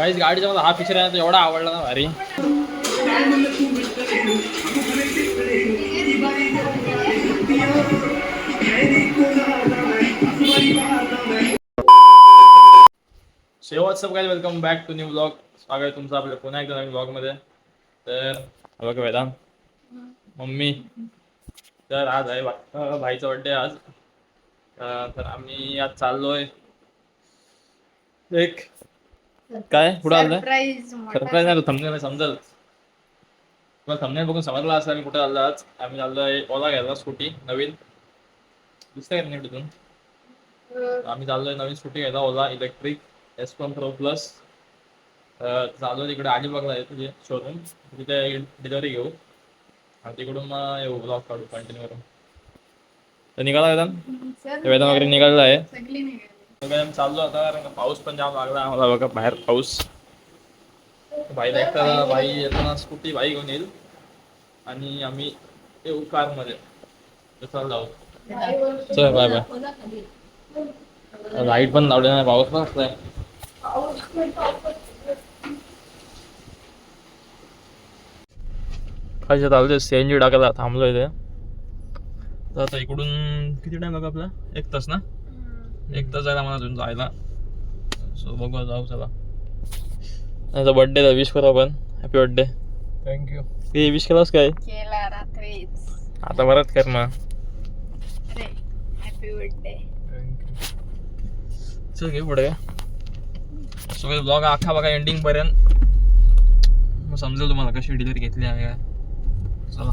काहीच गाडीचा मला हा फीचर आहे एवढा आवडला ना भारी. शेवटचं काय welcome back to new blog. स्वागत आहे तुमचं आपल्या पुन्हा एकदा नवीन ब्लॉगमध्ये. तर बघा वेदांत, मम्मी, तर आज आहे भाईचा बर्थडे आज. तर आम्ही आज चाललोय एक काय पुढे आलोय सरप्राईज नाही, तो थंबनेल समजेल तुम्हाला. थंबनेल बघून समजला असं आम्ही कुठे आलो आज. आम्ही चाललोय ओला घ्यायला, स्कूटी नवीन दिसतंय का नीट इथून. आम्ही चाललोय नवीन स्कूटी घ्यायला, ओला इलेक्ट्रिक S1 Pro Plus. चालू तिकडे अलिबागला आहे तुझे शोरूम, तिथे डिलिव्हरी घेऊ आणि तिकडून मग येऊ ब्लॉग काढू कंटिन्यू करून. तर निघाला वेदन वगैरे निघालेला आहे. चाललो आता कारण पाऊस पण जाम लागला आम्हाला बघा बाहेर पाऊस. भाईला एकटा भाई येताना स्कूटी भाई घेऊन येईल आणि आम्ही येऊ कारमध्ये. चल जाऊ, चल बाय बाय. लाईट पण लावले नाही, पाऊस पण असलाय. काय चालू CNG टाकायला थांबलोय ते. तर आता इकडून किती टाइम बघा आपला, 1 तास ना, 1 तास जायला मला अजून जायला. सो बघू जाऊ चला. माझा बर्थडे विश करू आपण. Happy birthday. थँक्यू. ते विश केलास काय? केला रात्रीच. आता परत कर ना. अरे हॅपी बर्थडे. चल घे पुढे. सो ब्लॉग अख्खा बघा एंडिंग पर्यंत, मग समजेल तुम्हाला कशी डिलिव्हरी घेतली आहे काय. चला.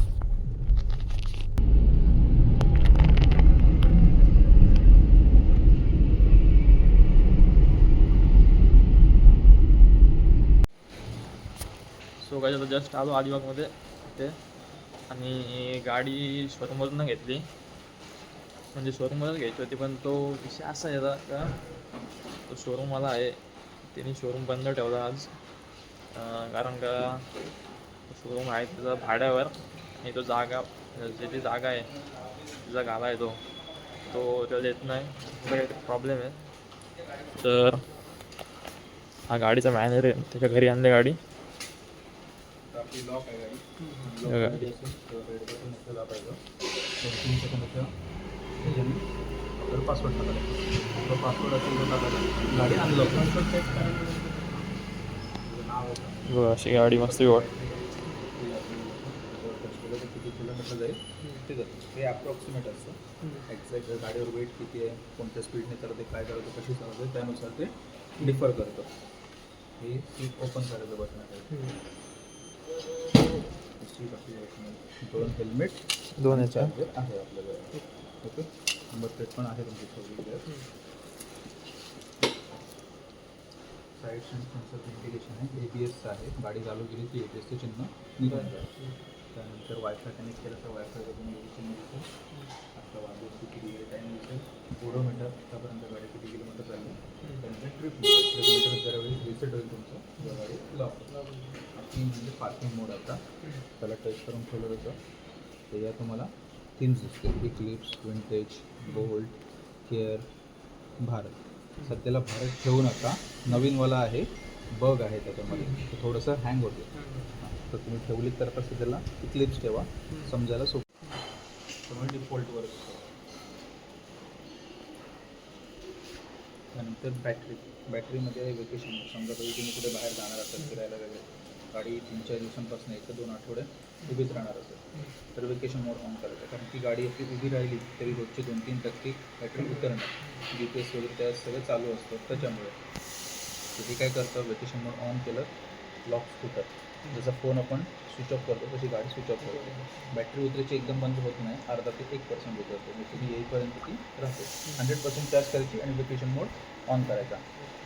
सो काय आता जस्ट आलो अलिबागमध्ये ते, आणि गाडी शोरूममधून घेतली, म्हणजे शोरूममध्येच घ्यायची होती. पण तो विषय असा आहे का, तो शोरूमवाला आहे त्याने शोरूम बंद ठेवला आज. कारण का शोरूम आहे त्याचा भाड्यावर आणि तो जागा, ज्याची जागा आहे तिचा गाला आहे तो त्याला देत नाही, काहीतरी प्रॉब्लेम आहे. तर हा गाडीचा मॅनेजर आहे, त्याच्या घरी आणले गाडी. पासवर्ड टाकायचा, पासवर्ड असेल तर टाकायचा, गाडी अनलॉक. अशी गाडी मस्त किती किलोमीटर जाईल ते जातं, हे अप्रॉक्सिमेट असतं. एक्झॅक्ट गाडीवर वेट किती आहे, कोणत्या स्पीडने करते, काय करते, कशी चालवते, त्यानुसार ते डिफर करतं. हे सीट ओपन करायचं बटन आहे. सीट आपली 2 हेल्मेट, 2 चार्जर आहे आपल्याकडे. ओके, नंबर प्लेट पण आहे तुमची ठेवलेली आहे. साईड सेन्सरचं इंडिकेशन आहे, ABS आहे. गाडी चालू केली की ABSचं चिन्ह निघून जाईल. त्यानंतर वायफाय कनेक्ट केलं तर वायफाय नोटिफिकेशन दिसेल. आपला वाजवून किती टाईम दिसेल, ओडोमीटर आतापर्यंत गाडी किती किलोमीटर चालली. त्यानंतर ट्रिप मीटर दरवेळी रिसेट होईल तुमचं, जर गाडी लॉक. आपली म्हणजे पार्किंग मोड आता त्याला टच करून ठेवलं होतं. तर या तुम्हाला 3 दिसतील, Eclipse, vintage, bolt, care, Bharat. सध्याला भारत ठेवू नका, नवीनवाला आहे, बग आहे त्याच्यामध्ये, तर थोडंसं हँग होतं. तर तुम्ही ठेवली तर आता सध्याला इक्लिप्स ठेवा, समजायला सोपं. त्यामुळे डिफॉल्टवर. त्यानंतर बॅटरीमध्ये वेकेशन. समजा तरी तुम्ही कुठे बाहेर जाणार असाल फिरायला वगैरे, गाडी 3-4 दिवसांपासून 1-2 आठवडे उभीच राहणार असेल तर वेकेशन मोड ऑन करायचं. कारण की गाडी आपली उभी राहिली तरी रोजचे 2-3% बॅटरी उतरणार. GPS वगैरे त्या सगळं चालू असतं त्याच्यामुळे. तर हे काय करतं, वेकेशन मोड ऑन केलं, लॉक स्कूटर, जसा फोन आपण स्विच ऑफ करतो तशी गाडी स्विच ऑफ करतो. बॅटरी उतरायची एकदम बंद होत नाही, अर्धा ते 1% उतरते. म्हणजे तुम्ही येईपर्यंत ती राहते. 100% चार्ज करायची आणि वेकेशन मोड ऑन करायचा.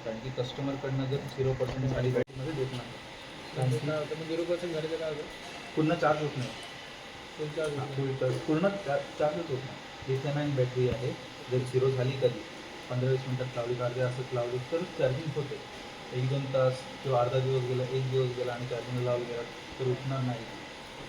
कारण की कस्टमरकडनं जर 0% गाडी गाडीमध्ये देत नाही, तर मग 0% झाले तर काय होतं, पूर्ण चार्ज होत नाही. पूर्ण चार्जच होत नाही. लिथियम बॅटरी आहे, जर 0 झाली कधी 15-20 मिनटात लावली, अर्धे असंच लावली तर चार्जिंग होते. 1-2 तास किंवा अर्धा दिवस गेला, 1 दिवस गेला आणि चार्जिंग लावलं गेला तर उठणार नाही.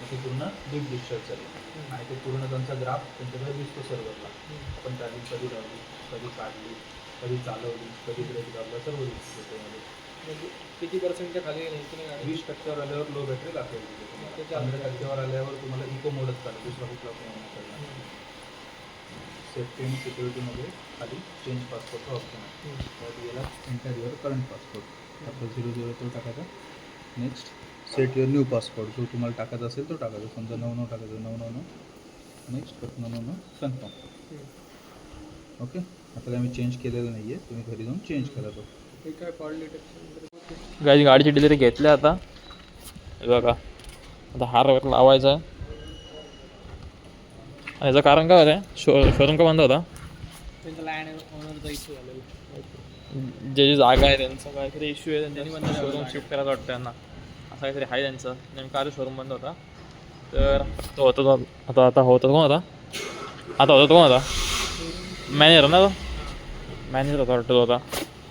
मग ते पूर्ण डीप डिस्चार्ज झाली आणि ते पूर्ण त्यांचा ग्राफ त्यांच्याकडे दिसतो सर्वरला. आपण चार्जिंग कधी लावली, कधी काढली, कधी चालवली, कधी ब्रेक दाबला, सर्व दिसतो त्यामध्ये. म्हणजे किती पर्सेंटच्या खाली न्यायची नाही गाडी? 20% आल्यावर लो बॅटरी दाखवेल तिथे तुम्हाला. 15% आल्यावर तुम्हाला इको मोडच चालेल, दुसरा कुठला फोन चालणार. सेफ्टी आणि सिक्युरिटीमध्ये खाली चेंज पासपोर्टचा ऑप्शन आहे. त्यात गेला एंटर युअर करंट पासपोर्ट, आपलं 00 तो टाकायचा. Next set your new passport, जो तुम्हाला टाकायचा असेल तो टाकायचा. समजा 99 टाकायचं, 999. Next 99 confirm. ओके, आता काय मी चेंज केलेलं नाही आहे, तुम्ही घरी जाऊन चेंज करा तो. हे काय फॉल्ट डिटेक्शन गाडी गाडीची डिलिव्हरी घेतली आता. हे बघा आता हार वगैरे लावायचा आहे. आणि याचं कारण काय होतं, शोरूम का बंद होता? त्यांचा लँड ओनरचा इश्यू झालेला. जे जागा आहे त्यांचा काहीतरी इश्यू आहे, त्यांनी बंद शोरूम शिफ्ट करायला वाटतं त्यांना, असं काहीतरी आहे त्यांचं. नेमका आधी शोरूम बंद होता, तर तो होता तो आता होता कोण होता? आता होता तो कोण होता? मॅनेजर ना, तो मॅनेजर होता वाटतं तो होता.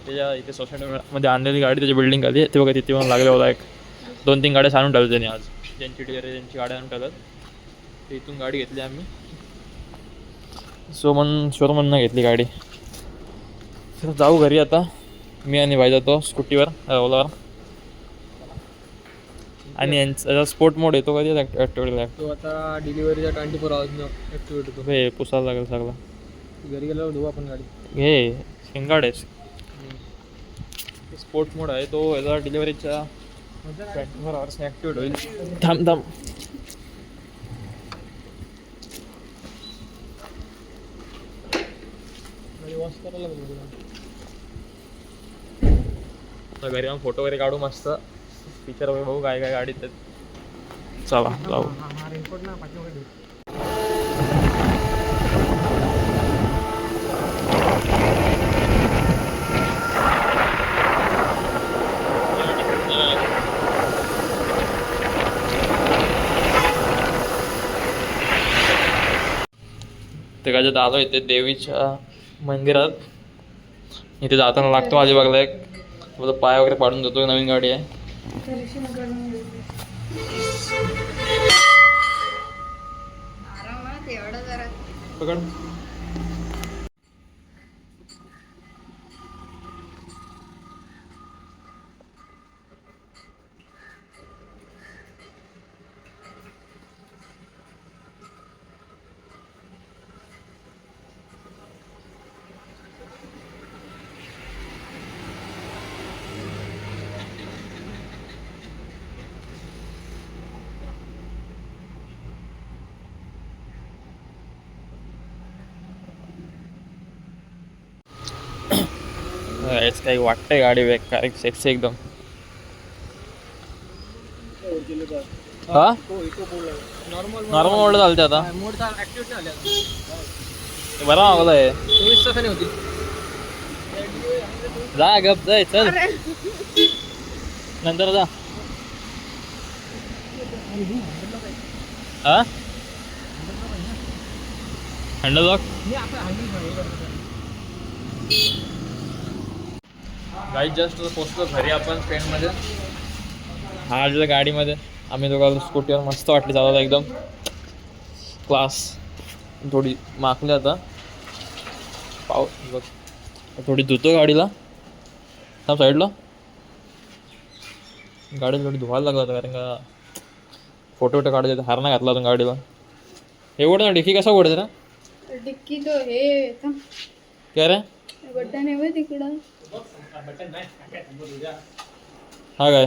त्याच्या इथे सोसायटीमध्ये आणलेली गाडी त्याची बिल्डिंग आली ते बघा, तिथे पण लागला होता. 2-3 गाड्या आणून ठेवल्या त्यांनी आज, ज्यांची डिलिव्हरी त्यांची गाड्या आणून ठेवतात. तर इथून गाडी घेतली आम्ही, शोरूममधनं घेतली गाडी. तर जाऊ घरी आता, मी आणि भाई जातो स्कूटीवर ओलावर. आणि यांचा स्पोर्ट मोड येतो कधी ॲक्टिव्हिटी तो आता डिलिव्हरीच्या 24 आवर्सनं ॲक्टिवेट होतो. हे पुसायला लागेल सगळं. घरी गेल्यावर धुवू आपण गाडी. हे शिंगाड आहे, स्पोर्ट्स मोड आहे तो. याचा डिलिव्हरीच्या 24 आवर्सने ॲक्टिवेट होईल. थांब गाडी वॉश करायला लागेल. तर घरी जाऊन फोटो वगैरे काढू मस्त, फीचर वगैरे बघू काय काय गाडीत आहेत. चला जाऊ. हा रेनकोट ना पाठीमागे. ते काय आलो इथे देवीच्या मंदिरात. इथे जाताना लागतो अलिबागला एक, बोलतो पाय वगैरे पाडून देतो, नवीन गाडी आहे. आरामात एवढं जरा पकड. हेच काही वाटतंय गाडी बेकार, सेक्सी एकदम. हा नॉर्मल मोड चालते आता, मोड ॲक्टिवेट नाही आले. बरा मागवला आहे. 24 तासाने होती. जा गप जाय, चल नंतर जा. हा हँडल लॉक गाडी जस्ट पोचलो घरी आपण फ्रेंडमध्ये. हा आलेलं गाडीमध्ये आम्ही दोघं स्कूटीवर, मस्त वाटली चालवलं एकदम क्लास. थोडी माखली आता बघ, थोडी धुतो गाडीला. थांब साईडला, गाडी थोडी धुवायला लागला होता कारण का फोटो काढायचे. हार नाही घातला होता गाडीला. हे ओढ ना, डिक्की कसा ओढते ना? डिक्की तो हे काय रे बटन आहे तिकडं. हा काय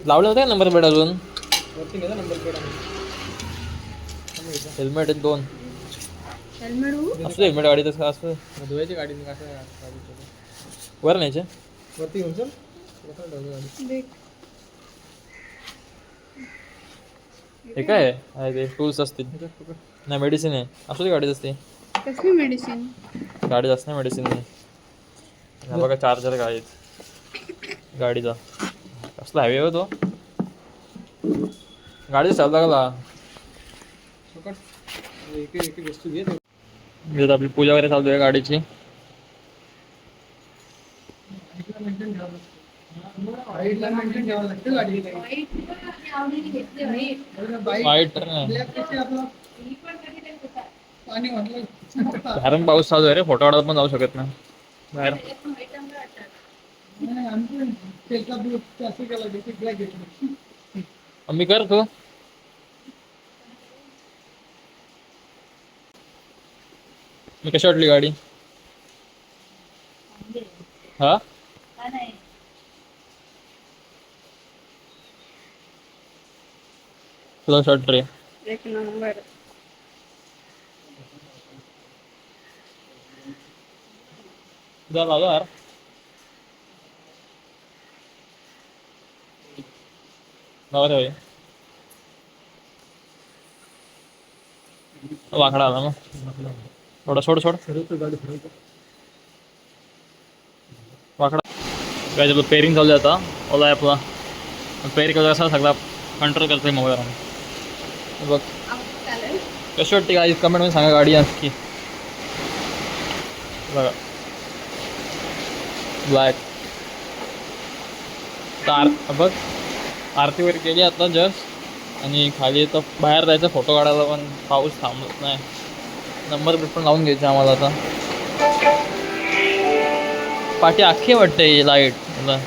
लावले होते नंबर प्लेट अजून? वरती घ्या नंबर प्लेट. हेल्मेट आहेत 2. हेल्मेट असतो हेल्मेट गाडी तसं असतं. धुवायची गाडी कसं वर न्यायचे वरती घेऊन चल. कसं धुवायची गाडी? देख हे काय आहे ते टूल्स असतील नाही, मेडिसिन आहे. असू दे गाडीत असते. कसली मेडिसिन? गाडीत असं नाही मेडिसिन नाही. हा बघा चार्जर गाडीत, गाडीचा कसला हॅवी आहे तो. गाडीचा चालू लागला. एक एक वस्तू घे. आपली पूजा वगैरे चालू आहे गाडीची. वाईट पाणी म्हटलं बाहेरून पाऊस चालू आहे रे, फोटो काढायला पण जाऊ शकत नाही बाहेर. नाही आमचं त्याचा दिवस असं केला की ब्लॅक घेतलं मी कर तू. मी कशी वाटली गाडी? हा तुला शॉर्ट रे. एक नंबर. तुझा लावला यार. लावा रे भाई. वाकडा आला मग थोडा सोड सोड वाकडा. काय आपलं पेरिंग चालू आहे आता. ओला आहे आपला पेअर करतो असा सगळा कंट्रोल करतोय मोबाईल. बघ चालेल. कशी वाटते गाडी कमेंटमध्ये सांगा गाडी आणखी. बघा ब्लॅक कार बघ. आरती वगैरे केली आता जस्ट आणि खाली तर बाहेर जायचं फोटो काढायला पण पाऊस थांबत नाही. नंबर प्लेट पण लावून घ्यायचे आम्हाला आता. पाठी अख्खी वाटते लाईट मला.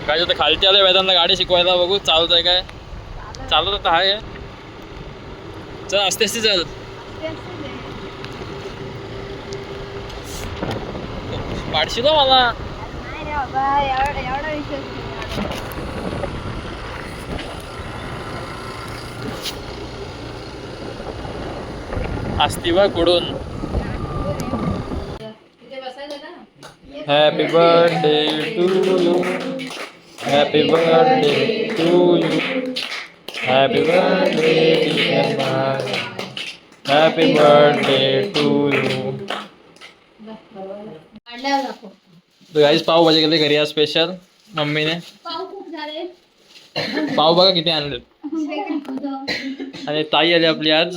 काय तर खालती आलं वेदांना गाडी शिकवायला. बघू चालत आहे काय. चालत तर आहे. चल आस्ते आस्ते चल. पाडशील हो मला. नाही रे बाबा, एवढा विश्वास नाही. असती बघ कुडून. Happy birthday to you. Happy birthday to you. Happy birthday dear बाय. Happy birthday to you. तर गाईस पावभाजी केली घरी आज स्पेशल मम्मीने. पाव खूप झाले. पाव बघा किती आणले. आणि ताई आली आपली आज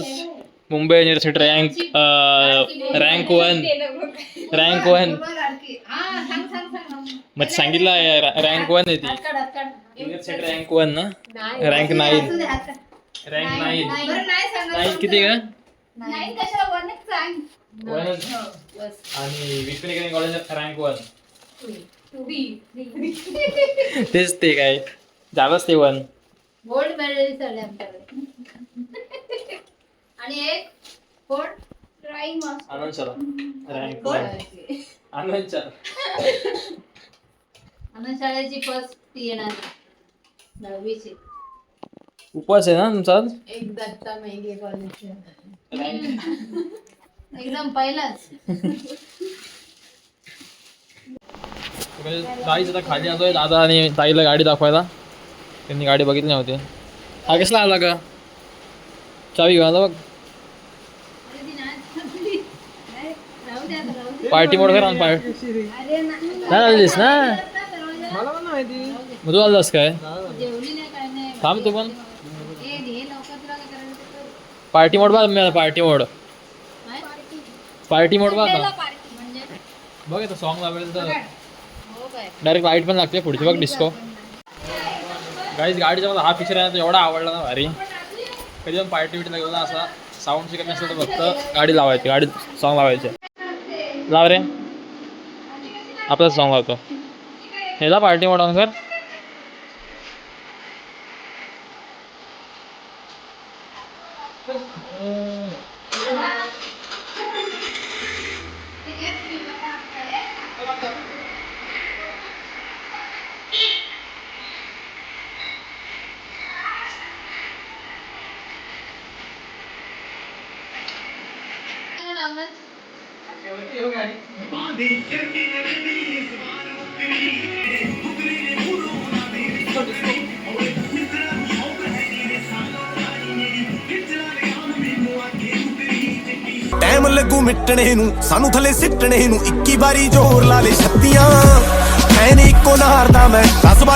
मुंबई युनिव्हर्सिटी रँक वन. मग सांगितलं रँक 1 आहे ती. युनिव्हर्सिटी रँक 1 ना. रँक 9. रँक 9 किती का. आणि विक्री कॉलेज रँक 1. तेच ते काय झालंच ते 1. गोल्ड मेडलिस्ट आले आमच्याकडे. आणि एक कोण ड्रॉइंग मास्टर. आनंद चला रँक 1. आनंद चला. आनंद शाळेची फर्स्ट ती येणार 9वीची. उपवास आहे ना तुमचा आज. एक दत्ता मेघे कॉलेज. एकदम पहिलाच. गाडीच आता खाली आलोय. दादा आणि ताईला गाडी दाखवायला. त्यांनी गाडी बघितली नव्हती. हा कसला आला का. चावी घाला बघ. पार्टी मोड करा. नाही आलीस ना. मला पण माहिती. मग तू आलास काय. जेवली नाही काय नाही. थांब तू पण. हे लवकर तुला काय करायचं ते कर. पार्टी मोड बघ. मी पार्टी मोड. काय? पार्टी मोड बघ आता. म्हणजे बघ आता सॉन्ग लावेल तर हो काय. डायरेक्ट लाईट पण लागते पुढची बघ डिस्को. गाईज गाडीचा मला हा फीचर आहे ना एवढा आवडला ना भारी. कधी पण पार्टी बिटी लागला ना असा साऊंडची कमी असेल तर फक्त गाडी लावायची. गाडी सॉन्ग लावायचे. लाव रे. आपला सॉन्ग लावतो. ह्याला पार्टी मोड ऑन कर. ਟਾਈਮ ਲੱਗੂ ਮਿਟਣੇ ਨੂੰ ਸਾਨੂੰ ਥੱਲੇ ਸਿੱਟਣੇ ਨੂੰ 21 ਵਾਰੀ ਜ਼ੋਰ ਲਾ ਲੈ ਛੱਤੀਆਂ ਐ ਨੀ ਇੱਕੋ ਨਾਰ ਦਾ ਮੈਂ 10